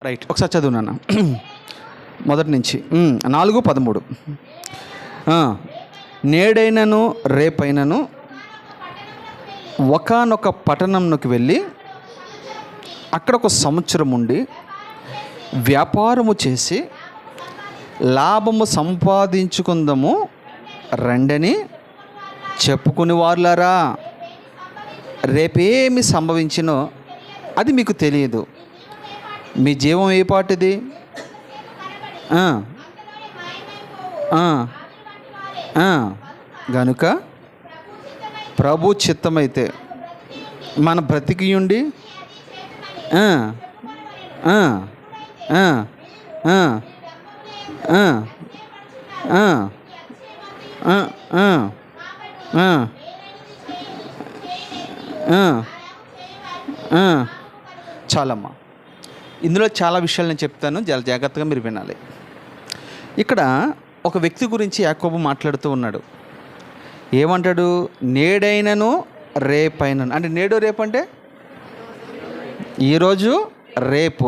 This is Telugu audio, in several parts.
రైట్, ఒకసారి చదువునాన్న మొదటి నుంచి 4:13. నేడైనను రేపైనను ఒకానొక పట్టణంలోకి వెళ్ళి అక్కడ ఒక సంవత్సరం ఉండి వ్యాపారము చేసి లాభము సంపాదించుకుందాము రండని చెప్పుకుని వారులారా. రేపేమి సంభవించినో అది మీకు తెలియదు. మీ జీవం ఏ పాటిది? గనుక ప్రభు చిత్తమైతే మన బ్రతికియుండి చాలమ్మా. ఇందులో చాలా విషయాలు నేను చెప్తాను, చాలా జాగ్రత్తగా మీరు వినాలి. ఇక్కడ ఒక వ్యక్తి గురించి యాకోబు మాట్లాడుతూ ఉన్నాడు. ఏమంటాడు? నేడైనను రేపైనను. అంటే నేడు రేపు అంటే ఈరోజు రేపు.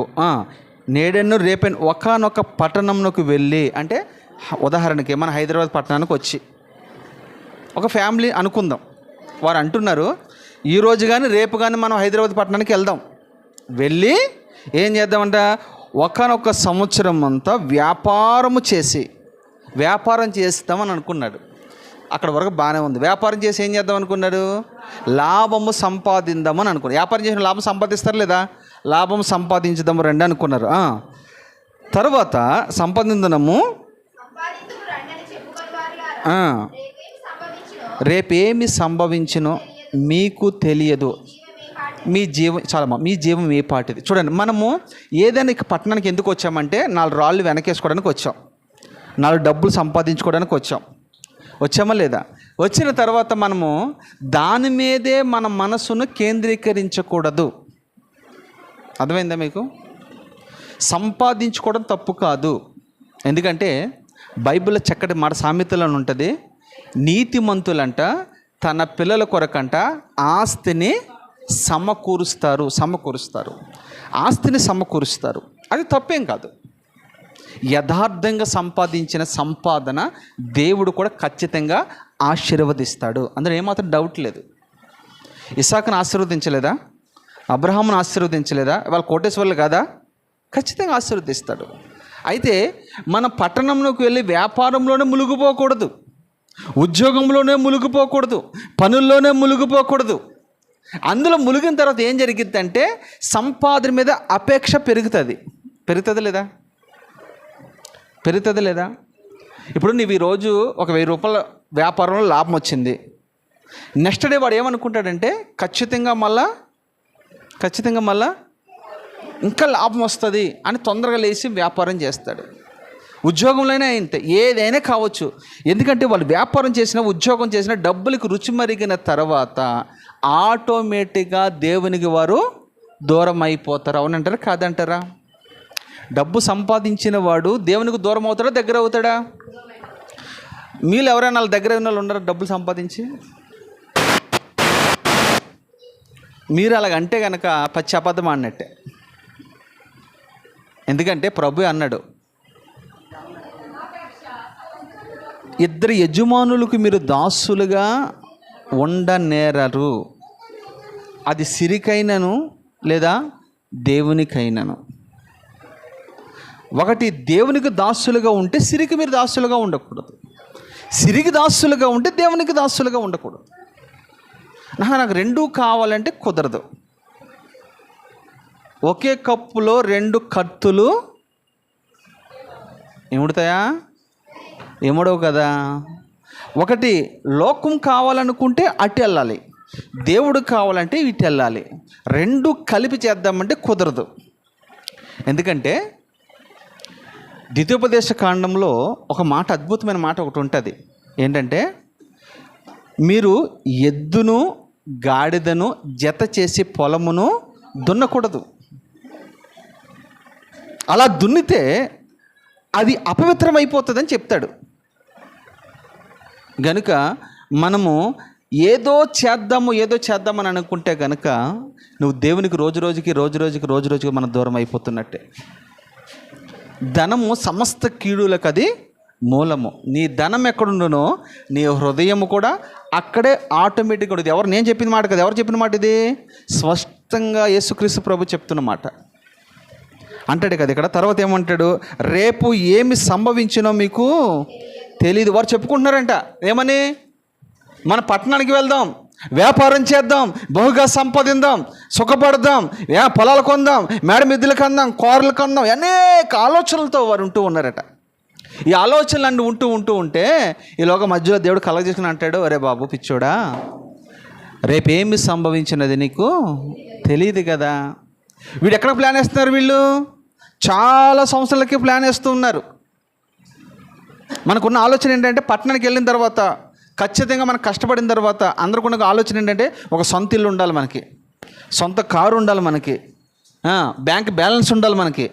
నేడైనను రేపైన ఒకానొక పట్టణంలోకి వెళ్ళి, అంటే ఉదాహరణకి మన హైదరాబాద్ పట్టణానికి వచ్చి ఒక ఫ్యామిలీ అనుకుందాం. వారు అంటున్నారు ఈరోజు కానీ రేపు కానీ మనం హైదరాబాద్ పట్టణానికి వెళ్దాం. వెళ్ళి ఏం చేద్దామంట? ఒకానొక సంవత్సరం అంతా వ్యాపారం చేస్తామని అనుకున్నాడు. అక్కడ వరకు బాగానే ఉంది. వ్యాపారం చేసి ఏం చేద్దాం అనుకున్నాడు? లాభము సంపాదిద్దామని అనుకున్నాడు. వ్యాపారం చేసిన లాభం సంపాదిస్తారు లేదా? లాభం సంపాదించుదాము రండి అనుకున్నారు. తర్వాత సంపాదించడము రేపేమి సంభవించినో మీకు తెలియదు. మీ జీవం ఏ పాటిది? చూడండి, మనము ఏదైనా పట్టణానికి ఎందుకు వచ్చామంటే 4 రాళ్ళు వెనకేసుకోవడానికి వచ్చాం, 4 డబ్బులు సంపాదించుకోవడానికి వచ్చామా లేదా? వచ్చిన తర్వాత మనము దాని మీదే మన మనసును కేంద్రీకరించకూడదు. అర్థమైందా మీకు? సంపాదించుకోవడం తప్పు కాదు. ఎందుకంటే బైబిల్లో చక్కటి మాట సామెతలో ఉంటుంది, నీతిమంతులంట తన పిల్లల కొరకంట ఆస్తిని సమకూరుస్తారు. ఆస్తిని సమకూరుస్తారు. అది తప్పేం కాదు. యథార్థంగా సంపాదించిన సంపాదన దేవుడు కూడా ఖచ్చితంగా ఆశీర్వదిస్తాడు. అందులో ఏమాత్రం డౌట్ లేదు. ఇస్సాకును ఆశీర్వదించలేదా? అబ్రహామును ఆశీర్వదించలేదా? వాళ్ళ కోటేశ్వర్లు కాదా? ఖచ్చితంగా ఆశీర్వదిస్తాడు. అయితే మన పట్టణంలోకి వెళ్ళి వ్యాపారంలోనే మునిగిపోకూడదు, ఉద్యోగంలోనే మునిగిపోకూడదు, పనుల్లోనే మునిగిపోకూడదు. అందులో మునిగిన తర్వాత ఏం జరిగిద్దంటే సంపాదన మీద అపేక్ష పెరుగుతుంది లేదా? ఇప్పుడు నీవు ఈరోజు ఒక 1000 రూపాయల వ్యాపారంలో లాభం వచ్చింది. నెక్స్ట్ డే వాడు ఏమనుకుంటాడంటే ఖచ్చితంగా మళ్ళా ఇంకా లాభం వస్తుంది అని తొందరగా లేచి వ్యాపారం చేస్తాడు. ఉద్యోగంలోనే ఇంతే, ఏదైనా కావచ్చు. ఎందుకంటే వాళ్ళు వ్యాపారం చేసిన, ఉద్యోగం చేసిన, డబ్బులకు రుచి మరిగిన తర్వాత ఆటోమేటిక్గా దేవునికి వారు దూరం అయిపోతారు. అవునంటారా కాదంటారా? డబ్బు సంపాదించిన వాడు దేవునికి దూరం అవుతాడా, దగ్గర అవుతాడా? మీరు ఎవరైనా వాళ్ళ దగ్గర ఉన్న వాళ్ళు ఉన్నారా డబ్బులు సంపాదించి? మీరు అలాగంటే కనుక పచ్చి అబద్ధం అన్నట్టే. ఎందుకంటే ప్రభు అన్నాడు, 2 యజమానులకు మీరు దాసులుగా ఉండనేరరు. అది సిరికైనను లేదా దేవునికైనను. ఒకటి, దేవునికి దాసులుగా ఉంటే సిరికి మీరు దాసులుగా ఉండకూడదు, సిరికి దాసులుగా ఉంటే దేవునికి దాసులుగా ఉండకూడదు. నాకు 2 కావాలంటే కుదరదు. ఒకే కప్పులో 2 కత్తులు ఏముడతాయా? ఏమడవు కదా. ఒకటి లోకం కావాలనుకుంటే అటు వెళ్ళాలి, దేవుడు కావాలంటే ఇటు వెళ్ళాలి. 2 కలిపి చేద్దామంటే కుదరదు. ఎందుకంటే ద్వితీయోపదేశ కాండంలో ఒక మాట, అద్భుతమైన మాట ఒకటి ఉంటుంది. ఏంటంటే మీరు ఎద్దును గాడిదను జత చేసి పొలమును దున్నకూడదు. అలా దున్నితే అది అపవిత్రమైపోతుందని చెప్తాడు. గనుక మనము ఏదో చేద్దామని అనుకుంటే కనుక నువ్వు దేవునికి రోజు రోజుకి మనం దూరం అయిపోతున్నట్టే. ధనము సమస్త కీడులకు అది మూలము. నీ ధనం ఎక్కడుండునో నీ హృదయము కూడా అక్కడే ఆటోమేటిక్గా ఉండేది. ఎవరు నేను చెప్పిన మాట కదా, ఎవరు చెప్పిన మాట ఇది? స్పష్టంగా యేసుక్రీస్తు ప్రభు చెప్తున్న మాట అంటాడు కదా ఇక్కడ. తర్వాత ఏమంటాడు? రేపు ఏమి సంభవించినో మీకు తెలీదు. వారు చెప్పుకుంటున్నారంట ఏమని? మన పట్టణానికి వెళ్దాం, వ్యాపారం చేద్దాం, బహుగా సంపాదిద్దాం, సుఖపడదాం, పొలాలు కొందాం, మేడ మిద్దెలు కొందాం, కార్లు కొందాం, అనేక ఆలోచనలతో వారు ఉంటూ ఉన్నారట. ఈ ఆలోచనలు అన్నీ ఉంటూ ఉంటే ఈలోగా మధ్యలో దేవుడు కలగ చేసుకుని అంటాడు, అరే బాబు పిచ్చోడా, రేపేమి సంభవించినది నీకు తెలియదు కదా. వీడు ఎక్కడ ప్లాన్ వేస్తున్నారు? వీళ్ళు చాలా సంవత్సరాలకి ప్లాన్ వేస్తూ ఉన్నారు. మనకున్న ఆలోచన ఏంటంటే పట్టణానికి వెళ్ళిన తర్వాత ఖచ్చితంగా మనం కష్టపడిన తర్వాత అందరికీ ఆలోచన ఏంటంటే ఒక సొంత ఇల్లు ఉండాలి మనకి, సొంత కారు ఉండాలి మనకి, బ్యాంక్ బ్యాలెన్స్ ఉండాలి మనకి,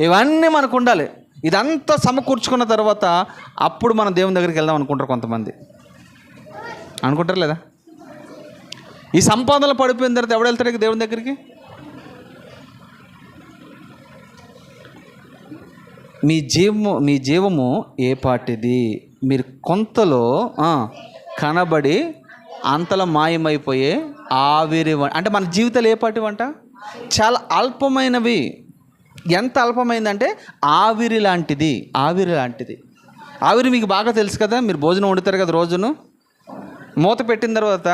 ఇవన్నీ మనకు ఉండాలి. ఇదంతా సమకూర్చుకున్న తర్వాత అప్పుడు మనం దేవుని దగ్గరికి వెళ్దాం అనుకుంటారు కొంతమంది. అనుకుంటారు లేదా? ఈ సంపాదనలు పడిపోయిన తర్వాత ఎవడు వెళ్తాడు దేవుని దగ్గరికి? మీ జీవము ఏ పాటిది? మీరు కొంతలో కనబడి అంతలో మాయమైపోయే ఆవిరి. అంటే మన జీవితాలు ఏ పాటివంట? చాలా అల్పమైనవి. ఎంత అల్పమైందంటే ఆవిరి లాంటిది. ఆవిరి మీకు బాగా తెలుసు కదా. మీరు భోజనం వండుతారు కదా, రోజును మూత పెట్టిన తర్వాత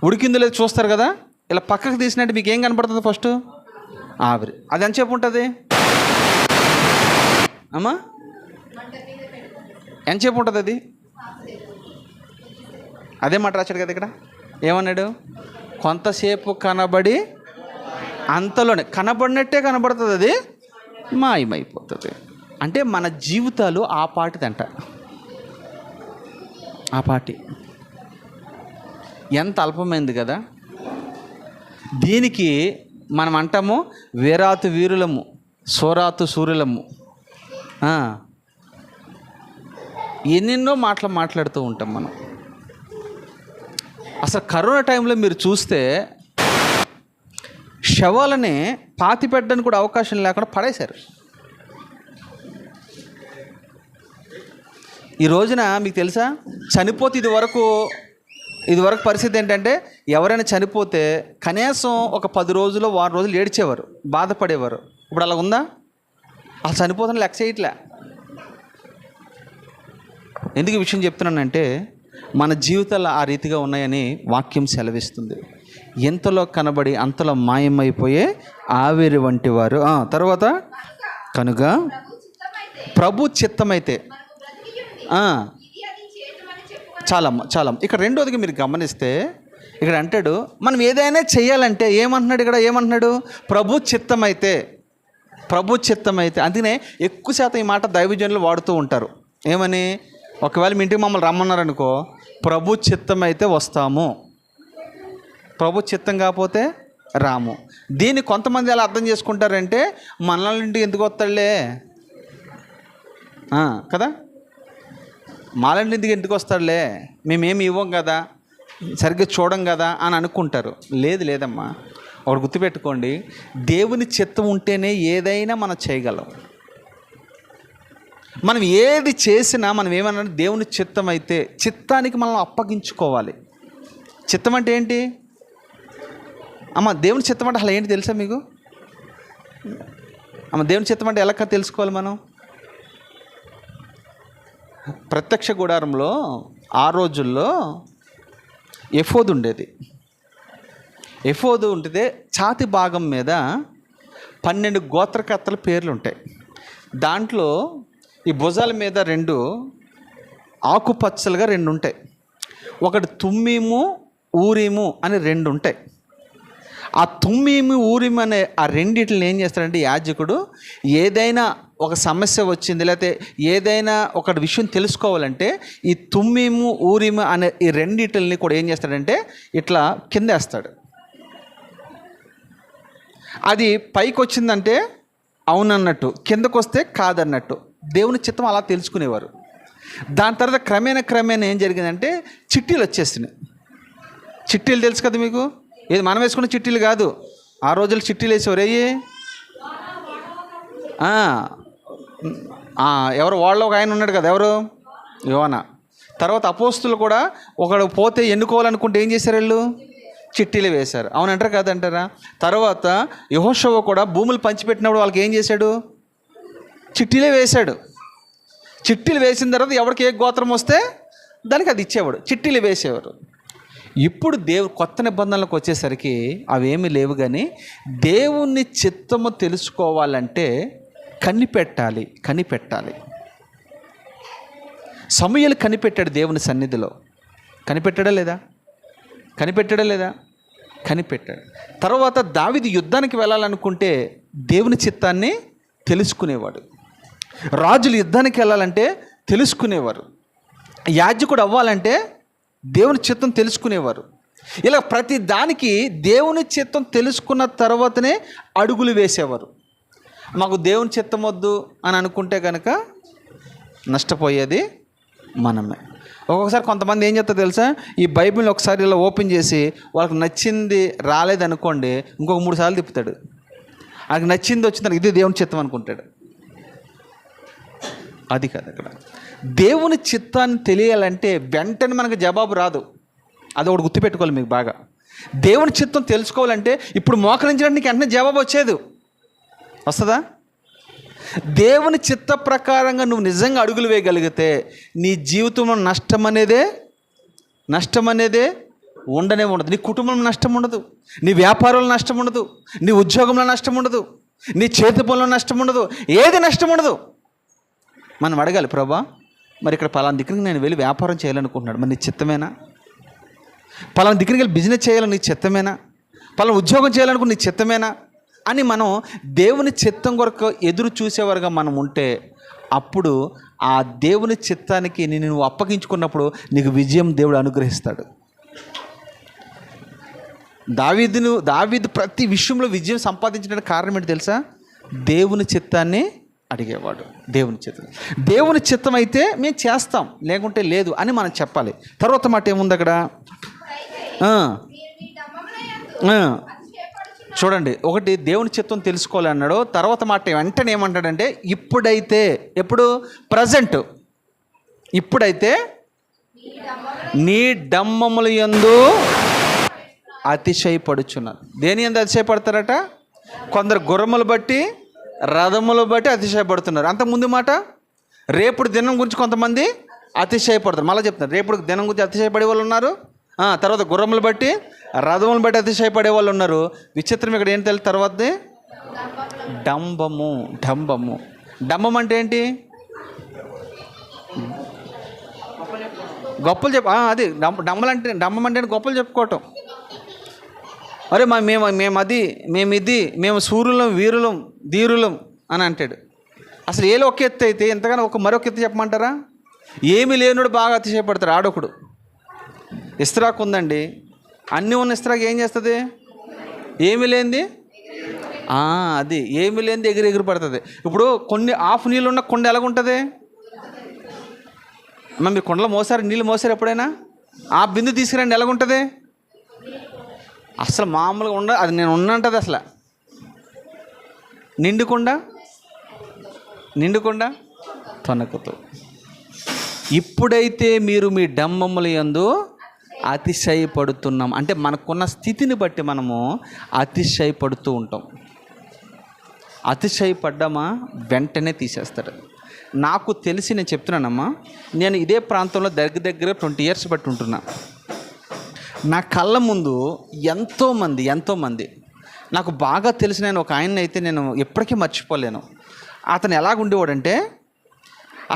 ఉడికిందో లేదు చూస్తారు కదా. ఇలా పక్కకు తీసినట్టు మీకు ఏం కనపడుతుంది? ఫస్ట్ ఆవిరి. అది ఎంతసేపు ఉంటుంది అమ్మా? ఎంతసేపు ఉంటుంది అది? అదే మాట రాశాడు కదా ఇక్కడ. ఏమన్నాడు? కొంతసేపు కనబడి అంతలోనే కనబడినట్టే కనబడుతుంది, అది మాయమైపోతుంది. అంటే మన జీవితాలు ఆ పాటిదంట. ఆ పాటి ఎంత అల్పమైంది కదా. దీనికి మనం అంటాము వీరాతు వీరులము, సోరాతు సూర్యులము, ఎన్నెన్నో మాట్లాడుతూ ఉంటాం మనం. అసలు కరోనా టైంలో మీరు చూస్తే శవాలని పాతి పెట్టడానికి కూడా అవకాశం లేకుండా పడేశారు. ఈ రోజున మీకు తెలుసా, చనిపోతే ఇదివరకు పరిస్థితి ఏంటంటే ఎవరైనా చనిపోతే కనీసం ఒక 10 రోజులు 10 రోజులు ఏడ్చేవారు, బాధపడేవారు. ఇప్పుడు అలా ఉందా? అసలు చనిపోతున్న లెక్క చేయట్లే. ఎందుకు ఈ విషయం చెప్తున్నానంటే మన జీవితాలు ఆ రీతిగా ఉన్నాయని వాక్యం సెలవిస్తుంది. ఎంతలో కనబడి అంతలో మాయమైపోయే ఆవిరి వంటి వారు. తర్వాత కనుక ప్రభు చిత్తమైతే చాలా. ఇక్కడ రెండోదిగా మీరు గమనిస్తే ఇక్కడ అంటాడు మనం ఏదైనా చేయాలంటే ఏమంటున్నాడు? ప్రభు చిత్తమైతే. అందుకనే ఎక్కువ శాతం ఈ మాట దైవజనులు వాడుతూ ఉంటారు. ఏమని? ఒకవేళ మీ ఇంటికి మమ్మల్ని రమ్మన్నారనుకో, ప్రభు చిత్తమైతే వస్తాము, ప్రభు చిత్తం కాకపోతే రాము. దీన్ని కొంతమంది ఎలా అర్థం చేసుకుంటారంటే మనల్ని ఇంటికి ఎందుకు వస్తాడులే కదా, మాలంటి ఇంటికి ఎందుకు వస్తాడులే, మేమేమి ఇవ్వం కదా, సరిగ్గా చూడం కదా అని అనుకుంటారు. లేదమ్మా, ఒకటి గుర్తుపెట్టుకోండి, దేవుని చిత్తం ఉంటేనే ఏదైనా మనం చేయగలం. మనం ఏది చేసినా మనం ఏమన్నా దేవుని చిత్తం అయితే చిత్తానికి మనం అప్పగించుకోవాలి. చిత్తం అంటే ఏంటి అమ్మ? దేవుని చిత్తం అంటే అసలు ఏంటి తెలుసా మీకు అమ్మ? దేవుని చిత్తం అంటే ఎలా తెలుసుకోవాలి మనం? ప్రత్యక్ష గుడారంలో ఆ రోజుల్లో ఎఫోదు ఉండేది. ఎఫోదు ఉంటే ఛాతి భాగం మీద 12 గోత్రకర్తల పేర్లు ఉంటాయి. దాంట్లో ఈ భుజాల మీద 2 ఆకుపచ్చలుగా 2 ఉంటాయి. ఒకటి తుమ్మీము ఊరీము అని 2 ఉంటాయి. ఆ తుమ్మీము ఊరీము అనే ఆ రెండిటిని ఏం చేస్తాడంటే యాజకుడు ఏదైనా ఒక సమస్య వచ్చింది, లేకపోతే ఏదైనా ఒక విషయం తెలుసుకోవాలంటే ఈ తుమ్మీము ఊరీము అనే ఈ రెండిటిని కూడా ఏం చేస్తాడంటే ఇట్లా కింద వేస్తాడు. అది పైకి వచ్చిందంటే అవునన్నట్టు, కిందకు వస్తే కాదన్నట్టు. దేవుని చిత్తం అలా తెలుసుకునేవారు. దాని తర్వాత క్రమేణా ఏం జరిగిందంటే చిట్టీలు వచ్చేస్తున్నాయి. చిట్టీలు తెలుసు కదా మీకు, ఏది మనం వేసుకున్న చిట్టీలు కాదు. ఆ రోజులు చిట్టీలు వేసేవారు. ఎవరు వాళ్ళు ఒక ఆయన ఉన్నాడు కదా, ఎవరు? యోనా. తర్వాత అపోస్తులు కూడా ఒకడు పోతే ఎన్నుకోవాలనుకుంటే ఏం చేశారు? వీళ్ళు చిట్టీలు వేశారు. అవునంటారు కదంటారా? తర్వాత యెహోషువ కూడా భూములు పంచిపెట్టినప్పుడు వాళ్ళకి ఏం చేశాడు? చిట్టీలే వేశాడు. చిట్టీలు వేసిన తర్వాత ఎవరికి ఏ గోత్రం వస్తే దానికి అది ఇచ్చేవాడు, చిట్టీలు వేసేవారు. ఇప్పుడు కొత్త నిబంధనలకు వచ్చేసరికి అవేమీ లేవు. కానీ దేవుని చిత్తము తెలుసుకోవాలంటే కనిపెట్టాలి. సమూయేలు కనిపెట్టాడు దేవుని సన్నిధిలో. కనిపెట్టాడా లేదా? కనిపెట్టాడు. తర్వాత దావీదు యుద్ధానికి వెళ్ళాలనుకుంటే దేవుని చిత్తాన్ని తెలుసుకునేవాడు. రాజులు యుద్ధానికి వెళ్ళాలంటే తెలుసుకునేవారు. యాజకుడు అవ్వాలంటే దేవుని చిత్తం తెలుసుకునేవారు. ఇలా ప్రతి దానికి దేవుని చిత్తం తెలుసుకున్న తర్వాతనే అడుగులు వేసేవారు. మాకు దేవుని చిత్తం వద్దు అని అనుకుంటే కనుక నష్టపోయేది మనమే. ఒక్కొక్కసారి కొంతమంది ఏం చేస్తారో తెలుసా? ఈ బైబిల్ని ఒకసారి ఇలా ఓపెన్ చేసి వాళ్ళకి నచ్చింది రాలేదనుకోండి, ఇంకొక 3 సార్లు తిప్పుతాడు. ఆయనకు నచ్చింది వచ్చిందని ఇది దేవుని చిత్తం అనుకుంటాడు. అది కాదు. అక్కడ దేవుని చిత్తాన్ని తెలియాలంటే వెంటనే మనకు జవాబు రాదు. అది ఒకటి గుర్తుపెట్టుకోవాలి మీకు బాగా. దేవుని చిత్తం తెలుసుకోవాలంటే ఇప్పుడు మోకరించడానికి వెంటనే జవాబు వస్తుందా? దేవుని చిత్త ప్రకారంగా నువ్వు నిజంగా అడుగులు వేయగలిగితే నీ జీవితంలో నష్టం అనేదే ఉండనే ఉండదు. నీ కుటుంబంలో నష్టం ఉండదు, నీ వ్యాపారంలో నష్టం ఉండదు, నీ ఉద్యోగంలో నష్టం ఉండదు, నీ చేతి పనుల్లో నష్టం ఉండదు, ఏది నష్టం ఉండదు. మనం అడగాలి, ప్రభా మరి ఇక్కడ పలానా దగ్గరికి నేను వెళ్ళి వ్యాపారం చేయాలనుకుంటున్నాడు, మరి నీ చిత్తమేనా? పలానా దగ్గరికి వెళ్ళి బిజినెస్ చేయాలని నీ చిత్తమేనా? పలానా ఉద్యోగం చేయాలనుకుని నీ చిత్తమేనా అని మనం దేవుని చిత్తం కొరకు ఎదురు చూసేవారుగా మనం ఉంటే అప్పుడు ఆ దేవుని చిత్తానికి నువ్వు అప్పగించుకున్నప్పుడు నీకు విజయం దేవుడు అనుగ్రహిస్తాడు. దావీదు ప్రతి విషయంలో విజయం సంపాదించడానికి కారణం ఏంటి తెలుసా? దేవుని చిత్తాన్ని అడిగేవాడు. దేవుని చిత్తం అయితే మేము చేస్తాం, లేకుంటే లేదు అని మనం చెప్పాలి. తర్వాత మాట ఏముంది అక్కడ? చూడండి, ఒకటి దేవుని చిత్తం తెలుసుకోవాలి అన్నాడు. తర్వాత మాట వెంటనే ఏమంటాడంటే ఇప్పుడైతే, ఎప్పుడు? ప్రజెంట్. ఇప్పుడైతే నీ డమ్మముల యందు అతిశయపడుచున్నారు. దేని యందు అతిశయపడతారట? కొందరు గుర్రములు బట్టి, రథములు బట్టి అతిశయపడుతున్నారు. అంతకుముందు మాట రేపుడు దినం గురించి కొంతమంది అతిశయపడతారు. మళ్ళీ చెప్తున్నారు, రేపుడు దినం గురించి అతిశయపడే వాళ్ళు ఉన్నారు. తర్వాత గుర్రములు బట్టి, రథములు బట్టి అతిశయపడే వాళ్ళు ఉన్నారు. విచిత్రం ఇక్కడ ఏం తెలుసు? తర్వాత డంబం అంటే ఏంటి? గొప్పలు అది డంబం అంటే గొప్పలు చెప్పుకోవటం. అరే మేము సూర్యులం, వీరులం, ధీరులం అని అంటాడు. అసలు ఏలో ఒక ఎత్తు అయితే ఎంతగానో మరొక ఎత్తు చెప్పమంటారా? ఏమీ లేనుడు బాగా అతిశయపడతారు. ఆడొకడు ఇస్త్రాకు ఉందండి, అన్నీ ఉన్న ఇస్త్రాకు ఏం చేస్తుంది? ఏమీ లేనిది అది ఏమీ లేనిది ఎగిరి పడుతుంది. ఇప్పుడు కొన్ని హాఫ్ నీళ్ళు ఉన్న కొండ ఎలాగుంటుంది? మీరు కొండలో నీళ్ళు మోసారు ఎప్పుడైనా? ఆ బిందు తీసుకురండి, ఎలాగుంటుంది? అసలు మామూలుగా అది నేను ఉన్నంటది అసలు నిండుకుండా తొనకుతూ. ఇప్పుడైతే మీరు మీ డంబముల యందు అతిశయపడుతున్నాం అంటే మనకున్న స్థితిని బట్టి మనము అతిశయపడుతూ ఉంటాం. అతిశయపడ్డామా వెంటనే తీసేస్తాడు. నాకు తెలిసి నేను చెప్తున్నానమ్మా, నేను ఇదే ప్రాంతంలో దగ్గర 20 years బట్టి ఉంటున్నా. నా కళ్ళ ముందు ఎంతోమంది నాకు బాగా తెలిసిన ఒక ఆయన అయితే నేను ఎప్పటికీ మర్చిపోలేను. అతను ఎలాగుండేవాడంటే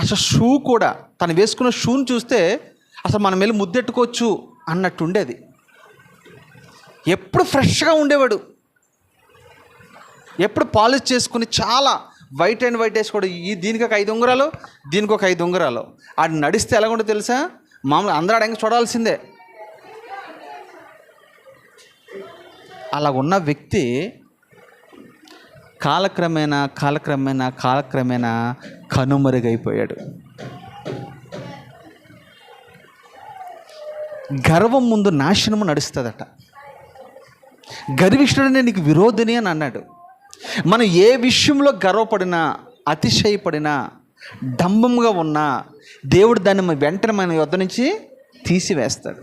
అసలు షూ కూడా, తను వేసుకున్న షూని చూస్తే అసలు మనం వెళ్ళి ముద్దెట్టుకోవచ్చు అన్నట్టు ఉండేది. ఎప్పుడు ఫ్రెష్గా ఉండేవాడు, ఎప్పుడు పాలిష్ చేసుకుని చాలా వైట్ వేసుకోవడం. దీనికి ఒక 5 ఉంగరాలు, దీనికి ఒక 5 ఉంగరాలు. అది నడిస్తే ఎలాగుండో తెలుసా? మామూలు అందరూ అడంగా చూడాల్సిందే. అలాగున్న వ్యక్తి కాలక్రమేణా కనుమరుగైపోయాడు. గర్వం ముందు నాశనము నడుస్తుందట. గర్విష్ఠుడనే నీకు విరోధిని అని అన్నాడు. మనం ఏ విషయంలో గర్వపడినా అతిశయపడినా, డంబంగా ఉన్నా దేవుడు దాన్ని వెంటనే మన యొద్ద నుంచి తీసివేస్తాడు.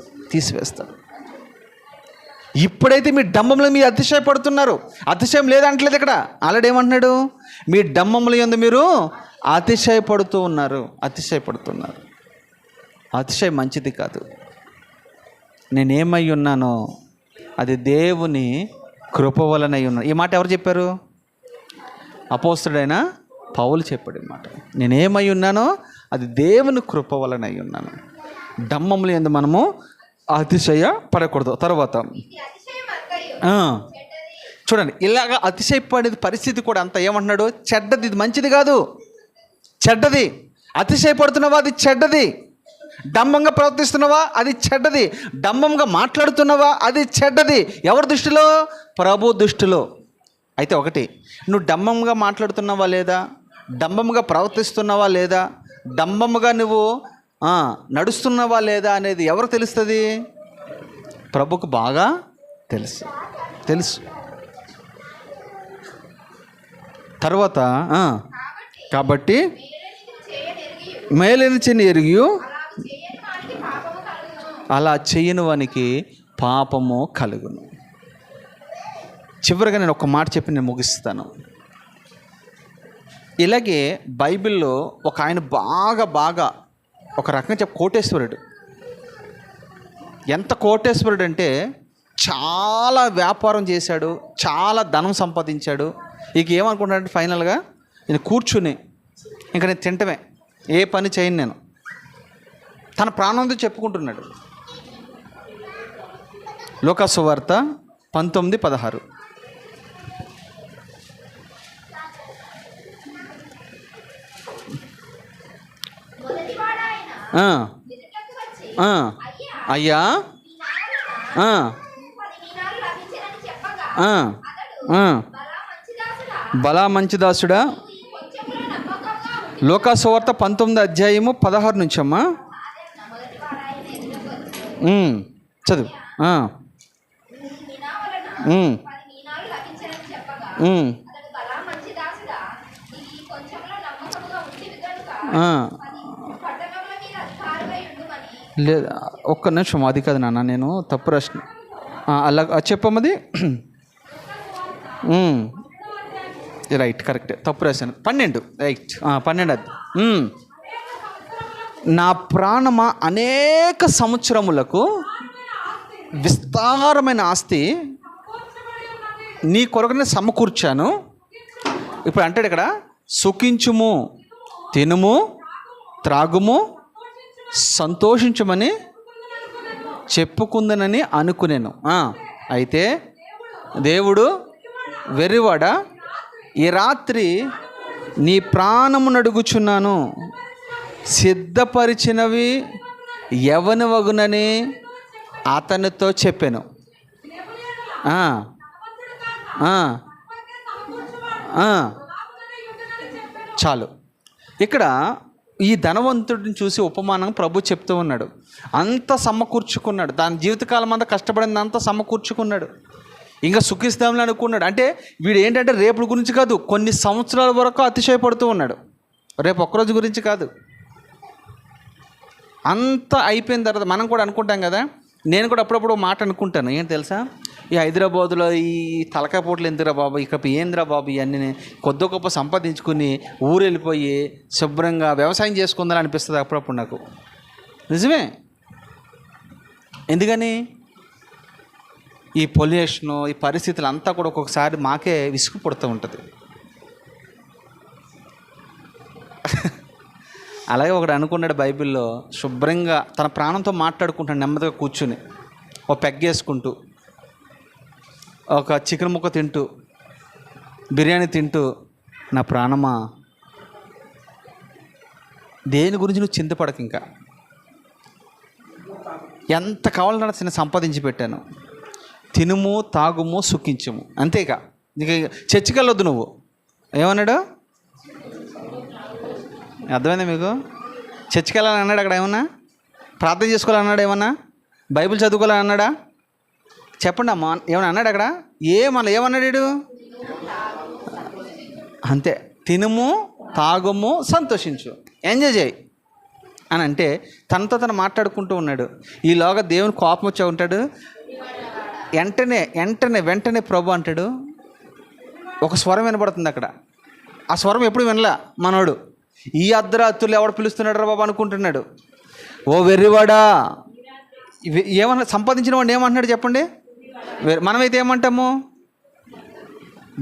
ఇప్పుడైతే మీ డంబంలో మీరు అతిశయపడుతున్నారు, అతిశయం లేదంటలేదు ఇక్కడ. ఆల్రెడీ ఏమంటున్నాడు? మీ డంబముల యందు మీరు అతిశయపడుతున్నారు. అతిశయం మంచిది కాదు. నేనేమై ఉన్నానో అది దేవుని కృప వలనై ఉన్నాను. ఈ మాట ఎవరు చెప్పారు? అపోస్తలుడైన పౌలు చెప్పాడు ఈ మాట. నేనేమై ఉన్నానో అది దేవుని కృప వలనై ఉన్నాను. డంబముల యందు మనము అతిశయపడకూడదు. తర్వాత చూడండి, ఇలాగ అతిశయపడే పరిస్థితి కూడా అంత ఏమంటున్నాడు? చెడ్డది, ఇది మంచిది కాదు, చెడ్డది. అతిశయపడుతున్నావా? అది చెడ్డది. డంబంగా ప్రవర్తిస్తున్నావా? అది చెడ్డది. డంబంగా మాట్లాడుతున్నావా? అది చెడ్డది. ఎవరి దృష్టిలో? ప్రభు దృష్టిలో. అయితే ఒకటి, నువ్వు డంబంగా మాట్లాడుతున్నావా లేదా, డంబంగా ప్రవర్తిస్తున్నావా లేదా, డంబంగా నువ్వు నడుస్తున్నావా లేదా అనేది ఎవరు తెలుస్తుంది? ప్రభుకు బాగా తెలుసు. తర్వాత కాబట్టి మేలైన చిన్న ఎరిగి అలా చేయని వానికి పాపము కలుగును. చివరిగా నేను ఒక మాట చెప్పి నేను ముగిస్తాను. ఇలాగే బైబిల్లో ఒక ఆయన బాగా ఒక రకంగా కోటేశ్వరుడు. ఎంత కోటేశ్వరుడు అంటే చాలా వ్యాపారం చేశాడు, చాలా ధనం సంపాదించాడు. ఇక ఏమనుకుంటాడంటే ఫైనల్గా నేను కూర్చుని ఇంకా నేను తింటమే, ఏ పని చేయను నేను, తన ప్రాణంతో చెప్పుకుంటున్నాడు. లూకా సువార్త 19:16. అయ్యా బలా మంచి దాసుడా. లూకా సువార్త 19:16 నుంచి అమ్మా చదువు. లేదు, ఒక్క నిమిషం, అది కాదు నాన్న, నేను తప్పు రాసిన. అలా చెప్పమ్మది. రైట్, కరెక్ట్, తప్పు రాశాను. 12 రైట్, 12 అది. నా ప్రాణమా అనేక సంవత్సరములకు విస్తారమైన ఆస్తి నీ కొరకునే సమకూర్చాను. ఇప్పుడు అంటాడు ఇక్కడ, సుఖించుము, తినుము, త్రాగుము, సంతోషించమని చెప్పుకుందనని అనుకునేను. అయితే దేవుడు వెర్రివాడ, ఈ రాత్రి నీ ప్రాణము నడుగుచున్నాను, సిద్ధపరిచినవి ఎవని వగునని అతనితో చెప్పాను. చాలు. ఇక్కడ ఈ ధనవంతుడిని చూసి ఉపమానం ప్రభు చెప్తూ ఉన్నాడు. అంత సమకూర్చుకున్నాడు, దాని జీవితకాలం అంతా కష్టపడింది అంతా సమకూర్చుకున్నాడు, ఇంకా సుఖిస్తాంలే అనుకున్నాడు. అంటే వీడు ఏంటంటే రేపు గురించి కాదు, కొన్ని సంవత్సరాల వరకు అతిశయపడుతూ ఉన్నాడు, రేపు ఒక్కరోజు గురించి కాదు. అంత అయిపోయిన తర్వాత మనం కూడా అనుకుంటాం కదా, నేను కూడా అప్పుడప్పుడు మాట అనుకుంటాను, ఏంటి తెలుసా, ఈ హైదరాబాదులో ఈ తలకాయ పోట్లు ఎందుకురా బాబు, ఇక ఏందిరా బాబు, ఇవన్నీ కొద్ది గొప్ప సంపాదించుకుని ఊరు వెళ్ళిపోయి శుభ్రంగా వ్యవసాయం చేసుకుందని అనిపిస్తుంది అప్పుడప్పుడు నాకు. నిజమే. ఎందుకని? ఈ పొల్యూషను, ఈ పరిస్థితులు అంతా కూడా ఒక్కొక్కసారి మాకే విసుగు పుడుతూ ఉంటుంది. అలాగే ఒకడు అనుకున్నాడు బైబిల్లో, శుభ్రంగా తన ప్రాణంతో మాట్లాడుకుంటాడు, నెమ్మదిగా కూర్చుని ఒక పెగ్గేసుకుంటూ, ఒక చికెన్ ముక్క తింటూ, బిర్యానీ తింటూ, నా ప్రాణమా దేని గురించి నువ్వు చింతపడక, ఇంకా ఎంత కావాలన్నా నేను సంపాదించి పెట్టాను, తినుము, తాగుము, సుఖించుము, అంతేగా. నీకు చర్చికి వెళ్ళొద్దు నువ్వు. ఏమన్నాడు? అర్థమైందా మీకు? చర్చికి వెళ్ళాలని అన్నాడు అక్కడ? ఏమన్నా ప్రార్థన చేసుకోవాలన్నాడు? ఏమన్నా బైబిల్ చదువుకోవాలని అన్నాడా? చెప్పండి అమ్మా, ఏమన్నా అన్నాడు అక్కడ? ఏమన్నాడు వీడు? అంతే, తినుము, తాగుము, సంతోషించు, ఎంజాయ్ చేయి అని అంటే తనతో తను మాట్లాడుకుంటూ ఉన్నాడు. ఈలోగా దేవుని కోపం వచ్చి ఉంటాడు. వెంటనే ప్రభు అంటాడు, ఒక స్వరం వినబడుతుంది అక్కడ. ఆ స్వరం ఎప్పుడు వినలా మనోడు. ఈ అర్ధరాత్రులు ఎవడు పిలుస్తున్నాడు రా బాబు అనుకుంటున్నాడు. ఓ వెర్రివాడా, ఏమన్నా సంపాదించిన వాడిని ఏమంటున్నాడు చెప్పండి? మనమైతే ఏమంటాము?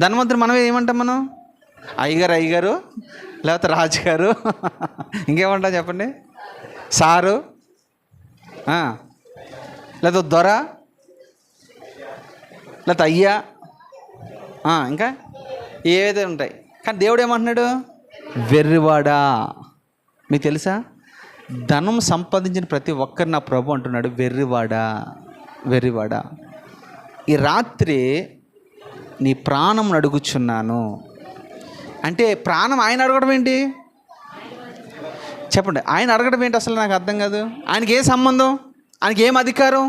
ధనవంతుడు మనమే ఏమంటాం? మనం అయ్యగారు లేకపోతే రాజుగారు, ఇంకేమంటాం చెప్పండి? సారు, లేదా దొర, లేకపోతే అయ్యా, ఇంకా ఏవైతే ఉంటాయి. కానీ దేవుడు ఏమంటున్నాడు? వెర్రివాడా. మీకు తెలుసా, ధనం సంపాదించిన ప్రతి ఒక్కరు నా ప్రభు అంటున్నాడు, వెర్రివాడా, ఈ రాత్రి నీ ప్రాణం అడుగుచున్నాను. అంటే ప్రాణం ఆయన అడగడం ఏంటి చెప్పండి? ఆయన అడగడం ఏంటి అసలు? నాకు అర్థం కాదు. ఆయనకి ఏ సంబంధం? ఆయనకి ఏం అధికారం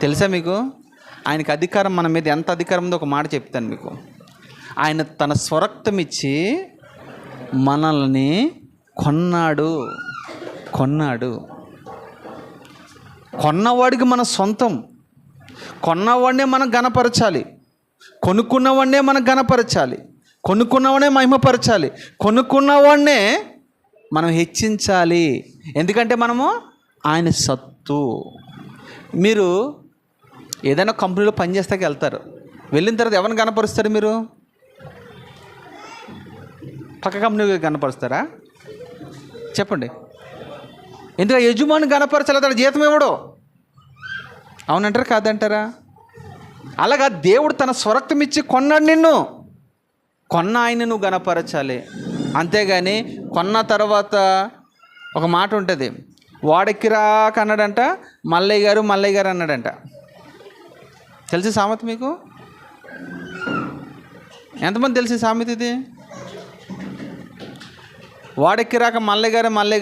తెలుసా మీకు? ఆయనకి అధికారం మన మీద ఎంత అధికారం ఉందో ఒక మాట చెప్తాను మీకు. ఆయన తన స్వరక్తం ఇచ్చి మనల్ని కొన్నాడు. కొన్నవాడికి మన సొంతం. కొన్నవాడినే మనం ఘనపరచాలి, కొనుక్కున్నవాడినే మనం ఘనపరచాలి, కొనుక్కున్నవాడినే మహిమపరచాలి, కొనుక్కున్నవాడినే మనం హెచ్చించాలి. ఎందుకంటే మనము ఆయన సత్తు. మీరు ఏదైనా కంపెనీలో పనిచేస్తాకి వెళ్తారు. వెళ్ళిన తర్వాత ఎవరిని కనపరుస్తారు? మీరు పక్క కంపెనీ కనపరుస్తారా చెప్పండి? ఎందుకు యజమాని కనపరచాలి, అతడు జీతం ఇవ్వడు. అవునంటారా కాదంటారా? అలాగా దేవుడు తన స్వరక్తం ఇచ్చి కొన్నాడు నిన్ను. కొన్న ఆయన నువ్వు గణపరచాలి. అంతేగాని కొన్న తర్వాత ఒక మాట ఉంటుంది, వాడెక్కిరాక అన్నాడంట, మల్లయ్య గారు అన్నాడంట. తెలిసి సామెత మీకు? ఎంతమంది తెలిసి సామెత ఇది? వాడెక్కిరాక మల్లయ్య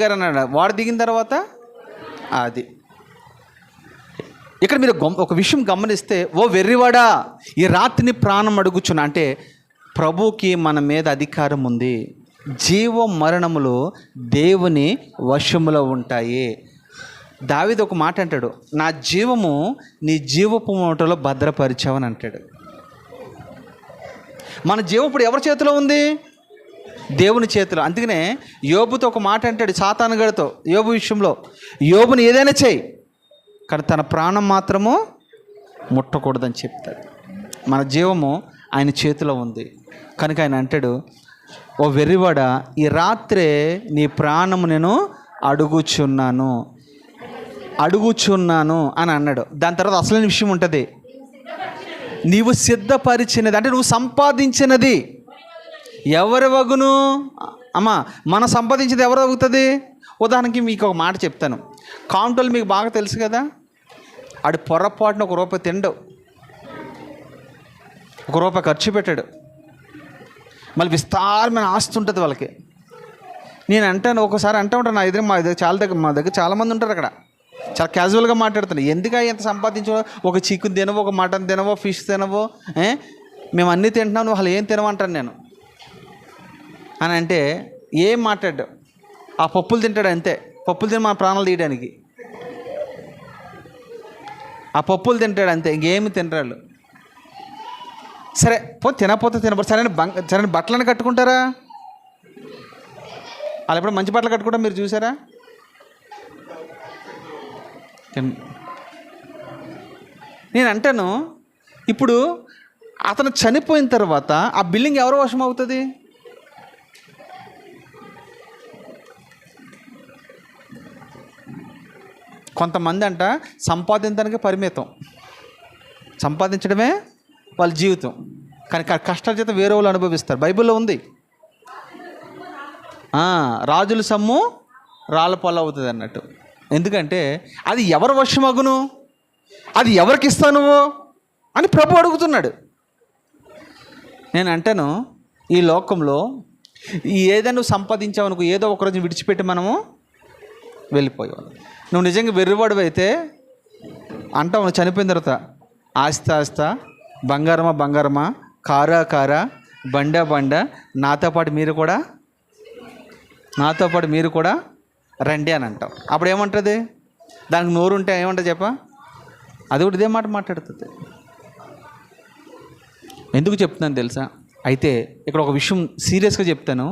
గారు అన్నాడు, వాడు దిగిన తర్వాత అది. ఇక్కడ మీరు ఒక విషయం గమనిస్తే, ఓ వెర్రివాడా, ఈ రాత్రిని ప్రాణం అడుగుచున్నా అంటే ప్రభుకి మన మీద అధికారం ఉంది. జీవ మరణములు దేవుని వశములో ఉంటాయి. దావీదు ఒక మాట అంటాడు, నా జీవము నీ జీవపు మూటలో భద్రపరిచావని అంటాడు. మన జీవం ఇప్పుడు ఎవరి చేతిలో ఉంది? దేవుని చేతిలో. అందుకనే యోబుతో ఒక మాట అంటాడు, సాతానుగాడితో యోబు విషయంలో, యోబుని ఏదైనా చేయి కానీ తన ప్రాణం మాత్రము ముట్టకూడదని చెప్తాడు. మన జీవము ఆయన చేతిలో ఉంది కనుక ఆయన అంటాడు, ఓ వెర్రివాడా, ఈ రాత్రే నీ ప్రాణము నేను అడుగుచున్నాను అని అన్నాడు. దాని తర్వాత అసలైన విషయం ఉంటుంది, నీవు సిద్ధపరిచినది అంటే నువ్వు సంపాదించినది ఎవరి వగును? అమ్మా, మనం సంపాదించేది ఎవరు అవుతుంది? ఉదాహరణకి మీకు ఒక మాట చెప్తాను. కౌంటర్లు మీకు బాగా తెలుసు కదా, ఆడు పొరపాటున ₹1 తిండు, ₹1 ఖర్చు పెట్టాడు, మళ్ళీ విస్తారమైన ఆస్తి ఉంటుంది వాళ్ళకి. నేను అంటాను, ఒకసారి అంటూ ఉంటాను, నా ఎదురు మా దగ్గర చాలామంది ఉంటారు అక్కడ, చాలా క్యాజువల్గా మాట్లాడుతున్నాను. ఎందుకు ఎంత సంపాదించో, ఒక చికెన్ తినవో, ఒక మటన్ తినవో, ఫిష్ తినవో, మేము అన్నీ తింటున్నాం, నువ్వు వాళ్ళు ఏం తినవంటాను నేను అని అంటే ఏం మాట్లాడు? ఆ పప్పులు తింటాడు అంతే. పప్పులు తిని మన ప్రాణాలు తీయడానికి ఆ పప్పులు తింటాడు అంతే, ఇంకేమి తినరాళ్ళు. సరే తినకపోతే సరైన బట్టలను కట్టుకుంటారా? వాళ్ళు ఎప్పుడు మంచి బట్టలు కట్టుకుంటారా మీరు చూసారా? నేను అంటాను, ఇప్పుడు అతను చనిపోయిన తర్వాత ఆ బిల్డింగ్ ఎవరో వశం అవుతుంది? కొంతమంది అంట సంపాదించడానికి పరిమితం, సంపాదించడమే వాళ్ళ జీవితం, కానీ కష్టాల చేత వేరే వాళ్ళు అనుభవిస్తారు. బైబిల్లో ఉంది, రాజుల సొమ్ము రాళ్ళ పొల అవుతుంది అన్నట్టు. ఎందుకంటే అది ఎవరి వశమగును, అది ఎవరికి ఇస్తావు నువ్వు అని ప్రభు అడుగుతున్నాడు. నేను అంటాను, ఈ లోకంలో ఏదైనా నువ్వు సంపాదించావు అనుకో, ఏదో ఒకరోజు విడిచిపెట్టి మనము వెళ్ళిపోయావు. నువ్వు నిజంగా వెర్రివాడు అయితే అంటావు, నువ్వు చనిపోయిన తర్వాత ఆస్తా బంగారమా కారా బండ నాతో పాటు మీరు కూడా రండి అని అంటాం. అప్పుడు ఏమంటుంది? దానికి నోరు ఉంటే ఏమంటుంది చెప్ప? అది కూడా ఇదే మాట మాట్లాడుతుంది. ఎందుకు చెప్తున్నాను తెలుసా? అయితే ఇక్కడ ఒక విషయం సీరియస్గా చెప్తాను.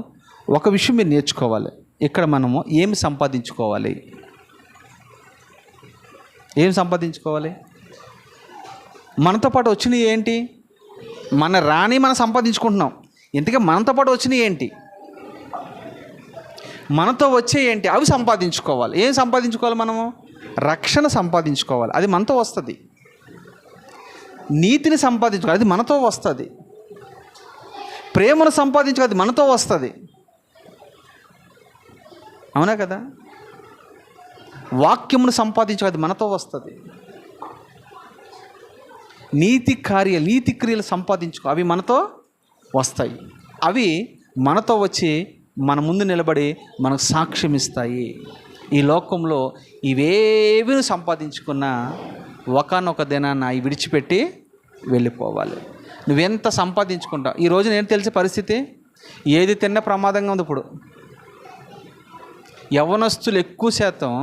ఒక విషయం మీరు నేర్చుకోవాలి. ఇక్కడ మనము ఏం సంపాదించుకోవాలి? మనతో పాటు వచ్చినవి ఏంటి? మనం సంపాదించుకుంటున్నాం. ఇంతకీ మనతో పాటు వచ్చినవి ఏంటి? మనతో వచ్చే ఏంటి? అవి సంపాదించుకోవాలి. ఏం సంపాదించుకోవాలి? మనము రక్షణ సంపాదించుకోవాలి. అది మనతో వస్తుంది. నీతిని సంపాదించుకోవాలి. అది మనతో వస్తుంది. ప్రేమను సంపాదించుకోవాలి. అది మనతో వస్తుంది. అవునా కదా? వాక్యమును సంపాదించుకోవాలి. అది మనతో వస్తుంది. నీతి క్రియలు సంపాదించుకో. అవి మనతో వస్తాయి. అవి మనతో వచ్చి మన ముందు నిలబడి మనకు సాక్ష్యం ఇస్తాయి. ఈ లోకంలో ఇవేవి సంపాదించుకున్నా ఒకానొక దినాన అవి విడిచిపెట్టి వెళ్ళిపోవాలి. నువ్వెంత సంపాదించుకుంటావు? ఈ రోజు నేను తెలిసే పరిస్థితి, ఏది తిన్నా ప్రమాదంగా ఉంది. ఇప్పుడు యవ్వనస్తులు ఎక్కువ శాతం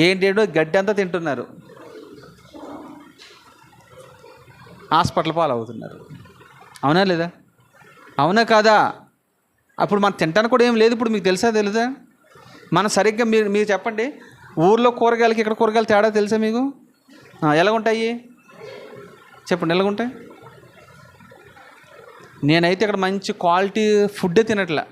ఏంటేటో గడ్డి అంతా తింటున్నారు, హాస్పిటల్ పాలవుతున్నారు. అవునా లేదా? అవునా కాదా? అప్పుడు మనం తింటానికి కూడా ఏం లేదు. ఇప్పుడు మీకు తెలుసా? మనం సరిగ్గా మీరు చెప్పండి, ఊర్లో కూరగాయలకి ఇక్కడ కూరగాయలు తేడా తెలుసా మీకు? ఎలాగుంటాయి చెప్పండి, ఎలాగుంటాయి? నేనైతే ఇక్కడ మంచి క్వాలిటీ ఫుడ్డే తినట్లే.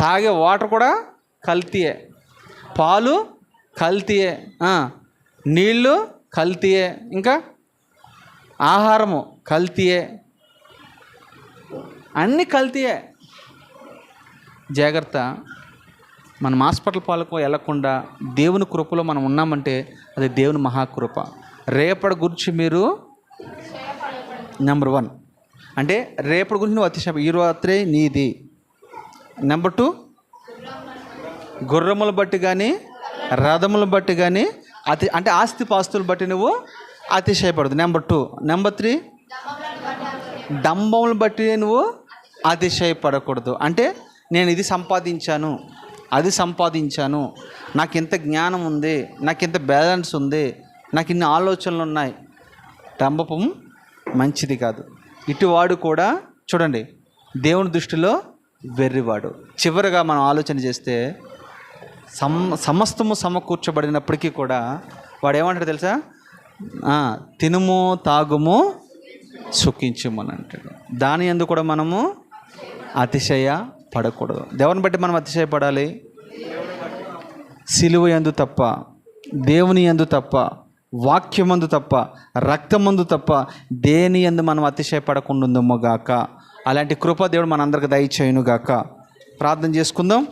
తాగే వాటర్ కూడా కల్తీయే, పాలు కల్తీయే, నీళ్ళు కల్తీయే, ఇంకా ఆహారము కల్తీయే, అన్నీ కల్తీయే. జాగ్రత్త. మనం హాస్పిటల్ పాలకు వెళ్ళకుండా దేవుని కృపలో మనం ఉన్నామంటే అది దేవుని మహాకృప. రేపటి గురించి మీరు నెంబర్ 1 అంటే రేపటి గురించి నువ్వు అతిశయం. ఈ రాత్రే నీది. నెంబర్ 2, గుర్రములు బట్టి కానీ రథములు బట్టి కానీ అంటే ఆస్తిపాస్తులు బట్టి నువ్వు అతిశయపడదు. నెంబర్ 2. నెంబర్ 3, డంబములు బట్టి నువ్వు అతిశయపడకూడదు. అంటే నేను ఇది సంపాదించాను, అది సంపాదించాను, నాకు ఇంత జ్ఞానం ఉంది, నాకు ఇంత బ్యాలెన్స్ ఉంది, నాకు ఇన్ని ఆలోచనలు ఉన్నాయి. డంబపం మంచిది కాదు. ఇటువాడు కూడా చూడండి దేవుని దృష్టిలో వెర్రివాడు. చివరిగా మనం ఆలోచన చేస్తే సమస్తము సమకూర్చబడినప్పటికీ కూడా వాడు ఏమంటాడు తెలుసా? తినుము తాగుము సుఖించుము అని అంటాడు. దాని యందు కూడా మనము అతిశయ పడకూడదు. దేవుని బట్టి మనం అతిశయపడాలి. సిలువ యందు తప్ప, దేవుని యందు తప్ప, వాక్యమందు తప్ప, రక్తమందు తప్ప దేని యందు మనం అతిశయపడకుండా ఉందమ్మగాక. అలాంటి కృప దేవుడు మనందరికి దయచేయునుగాక. ప్రార్థన చేసుకుందాం.